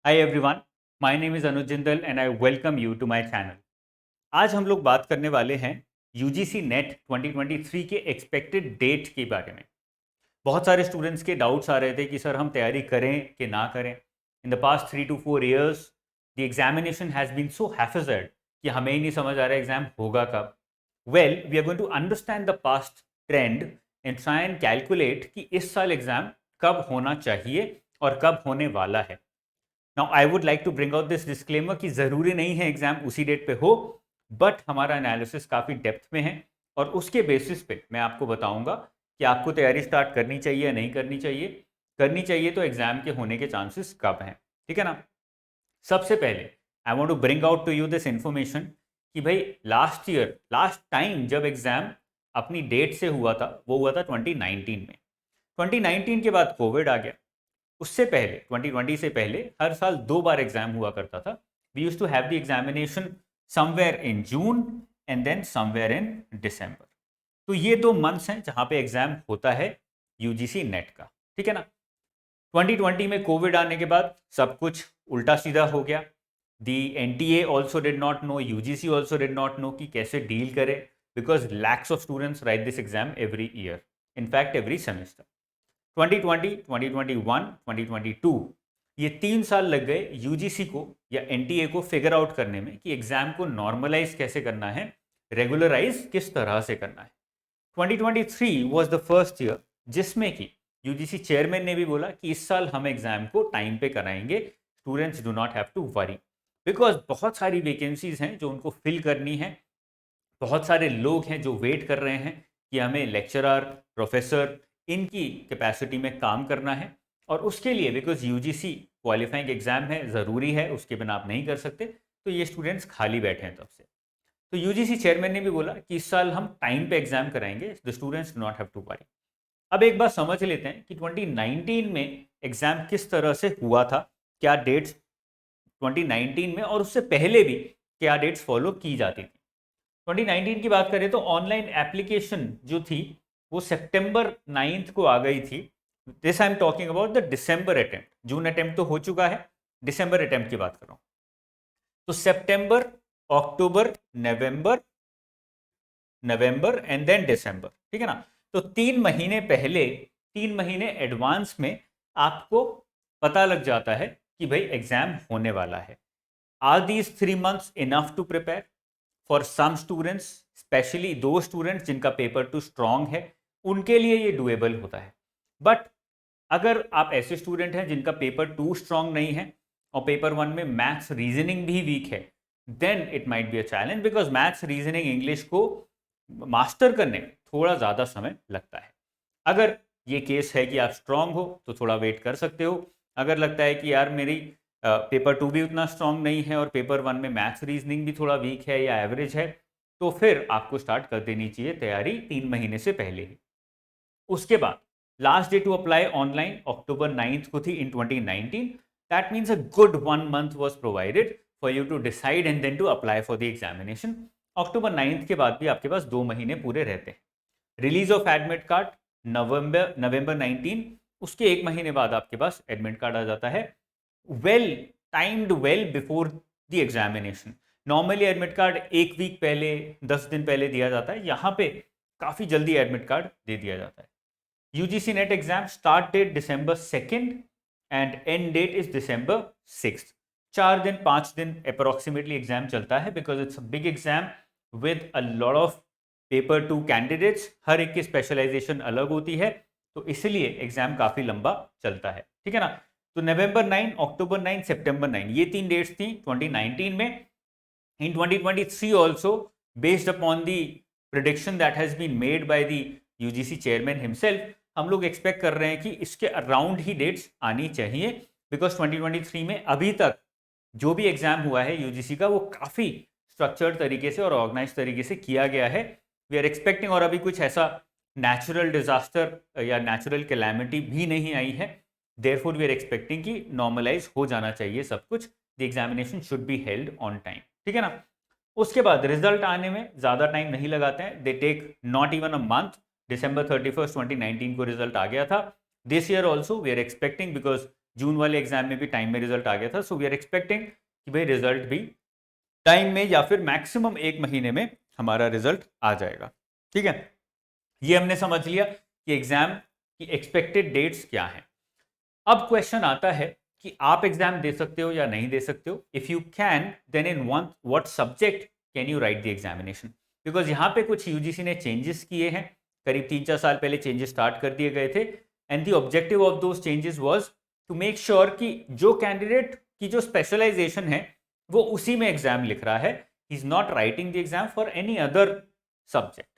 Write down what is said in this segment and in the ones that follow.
Hi everyone, my name is Anuj Jindal and I welcome you to my channel. आज हम लोग बात करने वाले हैं यूजीसी नेट 2023 के एक्सपेक्टेड डेट के बारे में। बहुत सारे स्टूडेंट्स के डाउट्स आ रहे थे कि सर हम तैयारी करें कि ना करें। In the past 3 to 4 years the examination has been so haphazard कि हमें ही नहीं समझ आ रहा एग्जाम होगा कब। Well, we are going to understand the past trend and try and calculate कि इस साल एग्जाम कब होना चाहिए और कब होने वाला है। Now I would like to bring out this disclaimer कि ज़रूरी नहीं है एग्जाम उसी डेट पे हो, बट हमारा एनालिसिस काफ़ी डेप्थ में है और उसके बेसिस पे मैं आपको बताऊंगा कि आपको तैयारी स्टार्ट करनी चाहिए या नहीं करनी चाहिए। करनी चाहिए तो एग्जाम के होने के चांसेस कब हैं, ठीक है ना। सबसे पहले I want to bring out to you this information कि भाई लास्ट टाइम जब एग्जाम अपनी डेट से हुआ था वो हुआ था 2019 में। 2019 के बाद कोविड आ गया। उससे पहले 2020 से पहले हर साल 2 बार एग्जाम हुआ करता था। We use to have the examination somewhere in June and then somewhere in December. तो ये 2 मंथ्स हैं जहां पे एग्जाम होता है यूजीसी नेट का, ठीक है ना। 2020 में कोविड आने के बाद सब कुछ उल्टा सीधा हो गया। The NTA also did not know, UGC also did not know कि कैसे डील करे, because lakhs of students write this exam every year, in fact every semester. 2020, 2021, 2022 ये 3 साल लग गए यूजीसी को या एनटीए को फिगर आउट करने में कि एग्जाम को नॉर्मलाइज कैसे करना है, रेगुलराइज किस तरह से करना है। 2023 वाज द फर्स्ट ईयर जिसमें कि यूजीसी चेयरमैन ने भी बोला कि इस साल हम एग्जाम को टाइम पे कराएंगे, students do not have to worry, because बहुत सारी वैकेंसीज हैं जो उनको फिल करनी है। बहुत सारे लोग हैं जो वेट कर रहे हैं कि हमें लेक्चरर, प्रोफेसर, इनकी कैपेसिटी में काम करना है। और उसके लिए बिकॉज यूजीसी क्वालिफाइंग एग्जाम है, ज़रूरी है, उसके बिना आप नहीं कर सकते, तो ये स्टूडेंट्स खाली बैठे हैं तब से। तो यूजीसी चेयरमैन ने भी बोला कि इस साल हम टाइम पे एग्जाम कराएंगे, the students do not have to worry. अब एक बात समझ लेते हैं कि 2019 में एग्जाम किस तरह से हुआ था, क्या डेट्स 2019 में और उससे पहले भी क्या डेट्स फॉलो की जाती थी। 2019 की बात करें तो ऑनलाइन एप्लीकेशन जो थी वो सितंबर 9 को आ गई थी। This I am talking about the December attempt, June attempt तो हो चुका है, दिसंबर अटेम्प्ट की बात कर रहा हूँ। तो सितंबर, अक्टूबर, नवंबर, नवंबर एंड देन दिसंबर, ठीक है ना। तो 3 महीने पहले, 3 महीने एडवांस में आपको पता लग जाता है कि भाई एग्जाम होने वाला है। Are these 3 months enough to prepare? For some students, specially those students जिनका पेपर 2 स्ट्रांग है, उनके लिए ये डुएबल होता है। बट अगर आप ऐसे स्टूडेंट हैं जिनका पेपर 2 स्ट्रांग नहीं है और पेपर 1 में मैथ्स रीजनिंग भी वीक है, then it might be a challenge, because maths, reasoning, English को मास्टर करने में थोड़ा ज़्यादा समय लगता है। अगर ये केस है कि आप स्ट्रांग हो तो थोड़ा वेट कर सकते हो। अगर लगता है कि यार मेरी पेपर 2 भी उतना स्ट्रांग नहीं है और पेपर 1 में मैथ्स रीजनिंग भी थोड़ा वीक है या एवरेज है, तो फिर आपको स्टार्ट कर देनी चाहिए तैयारी 3 महीने से पहले ही। उसके बाद last day to apply online October 9 को थी in 2019। That means a good 1 month was provided for you to decide and then to apply for the examination. October 9 के बाद भी आपके पास 2 महीने पूरे रहते हैं। रिलीज ऑफ एडमिट कार्ड नवंबर 19, उसके 1 महीने बाद आपके पास एडमिट कार्ड आ जाता है, well timed, well before the examination. Normally admit card 1 week पहले, 10 दिन पहले दिया जाता है, यहाँ पे काफ़ी जल्दी एडमिट कार्ड दे दिया जाता है। UGC NET exam start date December 2 and end date is December 6। 4 दिन 5 दिन अप्रोक्सीमेटली एग्जाम चलता है, because it's a big exam with a lot of paper 2 candidates, हर एक की स्पेशलाइजेशन अलग होती है, तो इसलिए एग्जाम काफ़ी लंबा चलता है, ठीक है ना। तो नवंबर 9, अक्टूबर 9, सितंबर 9, ये 3 डेट्स थी 2019 में। In 2023 also, based upon the prediction that has been made by the UGC chairman himself, हम लोग एक्सपेक्ट कर रहे हैं कि इसके अराउंड ही डेट्स आनी चाहिए, बिकॉज 2023 में अभी तक जो भी एग्जाम हुआ है यूजीसी का वो काफ़ी स्ट्रक्चर्ड तरीके से और ऑर्गेनाइज तरीके से किया गया है। वी आर एक्सपेक्टिंग, और अभी कुछ ऐसा नेचुरल डिजास्टर या नेचुरल कैलामिटी भी नहीं आई है, देयरफॉर वी आर एक्सपेक्टिंग कि नॉर्मलाइज हो जाना चाहिए सब कुछ, the examination should be held on time, ठीक है ना। उसके बाद रिजल्ट आने में ज़्यादा टाइम नहीं लगाते हैं, they take not even a month. December 31, 2019 को रिजल्ट आ गया था। This year also we are expecting, because June वाले एग्जाम में भी टाइम में रिजल्ट आ गया था, सो वी आर एक्सपेक्टिंग कि भाई रिजल्ट भी टाइम में या फिर मैक्सिमम 1 महीने में हमारा रिजल्ट आ जाएगा। ठीक है, ये हमने समझ लिया कि एग्जाम की एक्सपेक्टेड डेट्स क्या हैं। अब क्वेश्चन आता है कि आप एग्जाम दे सकते हो या नहीं दे सकते हो। If you can then in what subject can you write the examination, because यहाँ पे कुछ यूजीसी ने चेंजेस किए हैं, करीब 3-4 साल पहले चेंजेस स्टार्ट कर दिए गए थे, and the objective of those changes was to make sure कि जो कैंडिडेट की जो स्पेशलाइजेशन है वो उसी में एग्जाम लिख रहा है, he is not writing the exam for any other subject.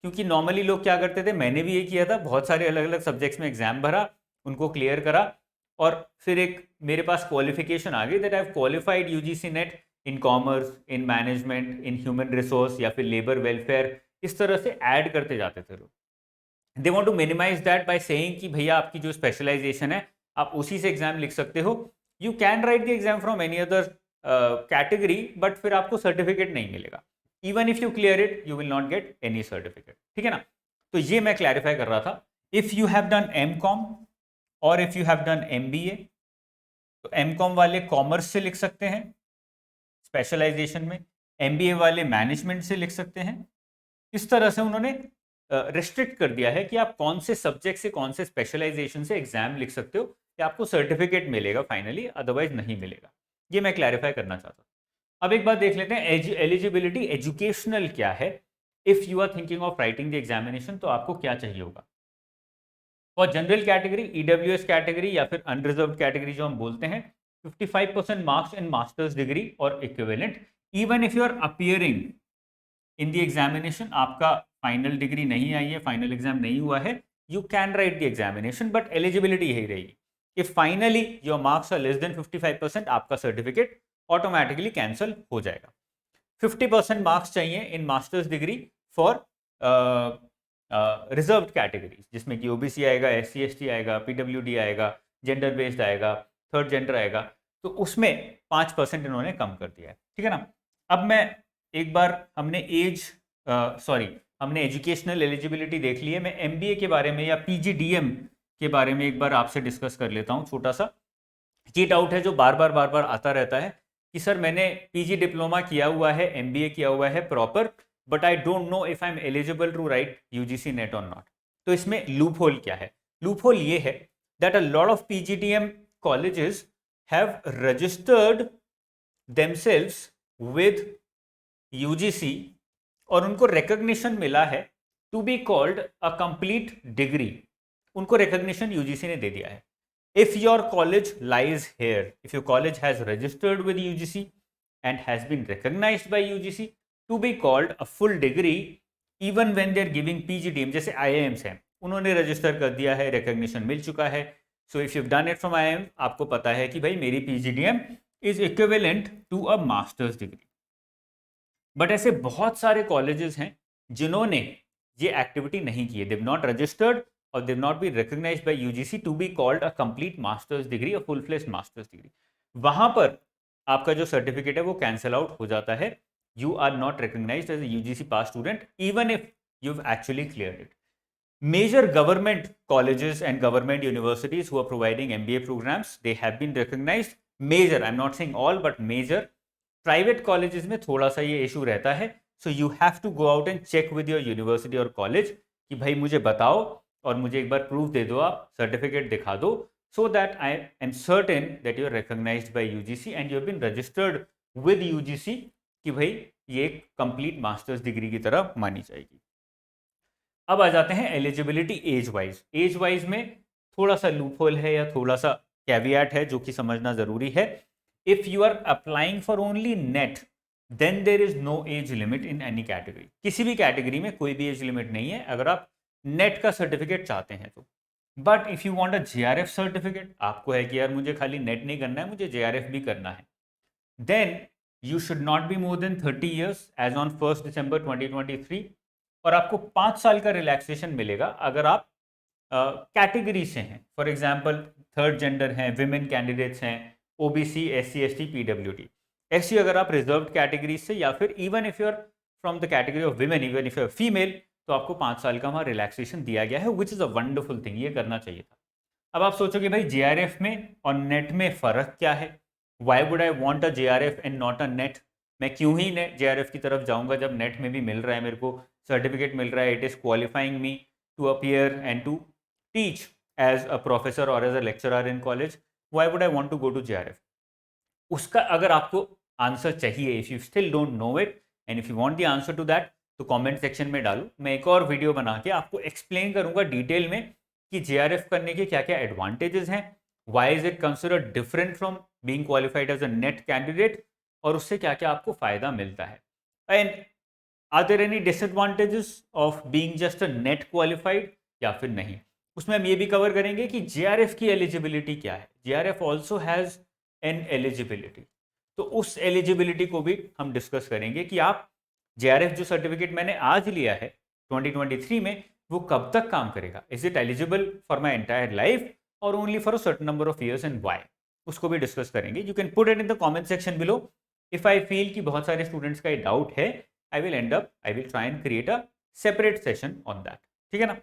क्योंकि नॉर्मली लोग क्या करते थे, मैंने भी ये किया था, बहुत सारे अलग अलग सब्जेक्ट्स में एग्जाम भरा, उनको क्लियर करा, और फिर एक मेरे पास क्वालिफिकेशन आ गई that I have qualified UGC net in commerce, in management, in human resource या फिर लेबर वेलफेयर, इस तरह से ऐड करते जाते थे लोग। They want to minimize that by saying कि भैया आपकी जो स्पेशलाइजेशन है आप उसी से एग्जाम लिख सकते हो, you can write the exam from any other category, but फिर आपको सर्टिफिकेट नहीं मिलेगा। Even if you clear it you will not get any certificate. ठीक है ना, तो ये मैं क्लैरिफाई कर रहा था। If you have done MCom और if you have done MBA, तो एमकॉम वाले कॉमर्स से लिख सकते हैं स्पेशलाइजेशन में, एमबीए वाले मैनेजमेंट से लिख सकते हैं। इस तरह से उन्होंने रिस्ट्रिक्ट कर दिया है कि आप कौन से सब्जेक्ट से, कौन से स्पेशलाइजेशन से एग्जाम लिख सकते हो, या आपको सर्टिफिकेट मिलेगा फाइनली, अदरवाइज नहीं मिलेगा। ये मैं क्लैरिफाई करना चाहता हूँ। अब एक बात देख लेते हैं, एलिजिबिलिटी एजुकेशनल क्या है। If you are thinking of writing the examination, तो आपको क्या चाहिए होगा। For general category, EWS category या फिर अनरिजर्व्ड कैटेगरी जो हम बोलते हैं, 55% मार्क्स इन मास्टर्स डिग्री और equivalent. Even if you are appearing in the examination, आपका फाइनल डिग्री नहीं आई है, फाइनल एग्जाम नहीं हुआ है, you can write the examination, but eligibility यही रहेगी कि finally your marks are less than 55%, आपका सर्टिफिकेट ऑटोमेटिकली कैंसिल हो जाएगा। 50% मार्क्स चाहिए इन master's degree for reserved categories, जिसमें कि ओबीसी आएगा, एससी एसटी आएगा, पीडब्ल्यूडी आएगा, जेंडर बेस्ड आएगा, थर्ड जेंडर आएगा, तो उसमें 5% इन्होंने कम कर दिया है। ठीक है ना। अब मैं एक बार, हमने एजुकेशनल एलिजिबिलिटी देख ली है, मैं एमबीए के बारे में या पीजीडीएम के बारे में एक बार आपसे डिस्कस कर लेता हूँ छोटा सा। ये डाउट है जो बार बार आता रहता है कि सर मैंने पीजी डिप्लोमा किया हुआ है, एमबीए किया हुआ है proper, but I don't know if I am eligible to write UGC NET और नॉट। तो इसमें लूप होल क्या है। लूप होल ये है that a lot of PGDM colleges have registered themselves with UGC, और उनको रिकॉग्निशन मिला है to be called a complete degree, उनको रिकॉग्निशन यूजीसी ने दे दिया है। If your college lies here, if your college has registered with UGC and has been recognized by UGC to be called a full degree, even when they are giving PGDM, जैसे IIMs हैं, उन्होंने register कर दिया है, recognition मिल चुका है। So if you done it from IIM, आपको पता है कि भाई मेरी PGDM is equivalent to a master's degree. But ऐसे बहुत सारे कॉलेजेस हैं जिन्होंने ये एक्टिविटी नहीं की है, they have not registered or they have not been recognized by UGC to be called a complete master's degree, a full-fledged master's degree. वहां पर आपका जो सर्टिफिकेट है वो कैंसिल आउट हो जाता है। You are not recognized as a UGC pass student even if you've actually cleared it. Major government colleges and government universities who are providing MBA programs, they have been recognized. Major, I'm not saying all, but major. Private colleges में थोड़ा सा ये issue रहता है, so you have to go out and check with your university or college कि भाई मुझे बताओ और मुझे एक बार प्रूफ दे दो, आप सर्टिफिकेट दिखा दो, so that I am certain that you are recognised by UGC and you have been registered with UGC, कि भाई ये एक कंप्लीट मास्टर्स डिग्री की तरह मानी जाएगी। अब आ जाते हैं eligibility age wise. Age wise में थोड़ा सा लूप होल है या थोड़ा सा कैविएट है जो कि समझना जरूरी है। If you are applying for only NET then there is no age limit in any category. किसी भी कैटेगरी में कोई भी एज लिमिट नहीं है अगर आप नेट का सर्टिफिकेट चाहते हैं तो। But if you want a JRF certificate, आपको है कि यार मुझे खाली नेट नहीं करना है, मुझे जेआरएफ भी करना है, then you should not be more than 30 years age on 1 December 2023, और आपको 5 साल का रिलैक्सेशन मिलेगा अगर आप कैटेगरी से हैं। फॉर एग्जाम्पल थर्ड जेंडर हैं, विमेन कैंडिडेट्स हैं, ओबीसी, एससी एसटी, पीडब्ल्यूडी। ऐसी अगर आप रिजर्व्ड कैटेगरी से या फिर even if you are from the category of women, even if you are female, तो आपको 5 साल का वहाँ रिलैक्सेशन दिया गया है, which is a wonderful thing, ये करना चाहिए था। अब आप सोचोगे भाई जेआरएफ में और नेट में फ़र्क क्या है, Y would I want a JRF and not a net, मैं क्यों ही जेआरएफ की तरफ जाऊंगा जब नेट में भी मिल रहा है, मेरे को सर्टिफिकेट मिल रहा है, it is qualifying me to appear and to teach as a professor और as a lecturer in college, why would I want to go to JRF. उसका अगर आपको आंसर चाहिए, if you still don't know it and if you want the answer to that, तो comment section में डालो, मैं एक और वीडियो बना के आपको एक्सप्लेन करूंगा डिटेल में कि जेआरएफ करने के क्या क्या एडवांटेजेस हैं, why is it considered different from being qualified as a NET candidate, और उससे क्या क्या आपको फायदा मिलता है, and are there any disadvantages of being just a NET qualified या फिर नहीं। उसमें हम ये भी कवर करेंगे कि जेआरएफ की एलिजिबिलिटी क्या है, JRF also has an eligibility, तो उस एलिजिबिलिटी को भी हम डिस्कस करेंगे कि आप जेआरएफ जो सर्टिफिकेट मैंने आज लिया है 2023 में, वो कब तक काम करेगा, is it eligible for my entire life और only for a certain number of years and why, उसको भी डिस्कस करेंगे। You can put it in the comment section below. If I feel कि बहुत सारे स्टूडेंट्स का ये डाउट है, I will try and create a separate session on that, ठीक है ना।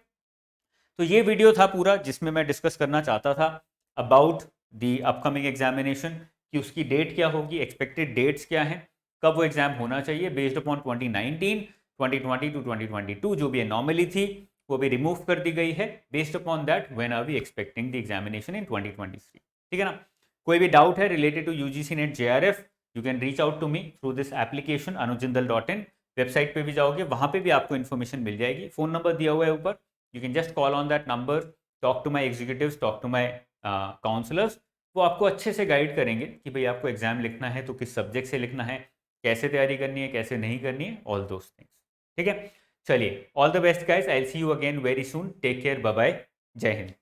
तो ये वीडियो था पूरा जिसमें मैं डिस्कस करना चाहता था अबाउट दी अपकमिंग एग्जामिनेशन, कि उसकी डेट क्या होगी, एक्सपेक्टेड डेट्स क्या हैं, कब वो एग्जाम होना चाहिए, बेस्ड अपॉन 2019, 2020 टू 2022 जो भी एनॉमली थी वो भी रिमूव कर दी गई है, based upon that when are we expecting the examination in 2023, ठीक है ना। कोई भी डाउट है related to UGC NET JRF, you can reach out to me through this application anujjindal.in, website पे भी जाओगे वहाँ पे भी आपको इन्फॉर्मेशन मिल जाएगी, फ़ोन नंबर दिया हुआ है ऊपर, you can just call on that number, talk to my executives, talk to my counselors, वो आपको अच्छे से गाइड करेंगे कि भाई आपको एग्जाम लिखना है तो किस सब्जेक्ट से लिखना है, कैसे तैयारी करनी है, कैसे नहीं करनी है, ऑल दोज थिंग्स, ठीक है। चलिए, all the best guys, I will see you again very soon, take care, bye bye, जय हिंद।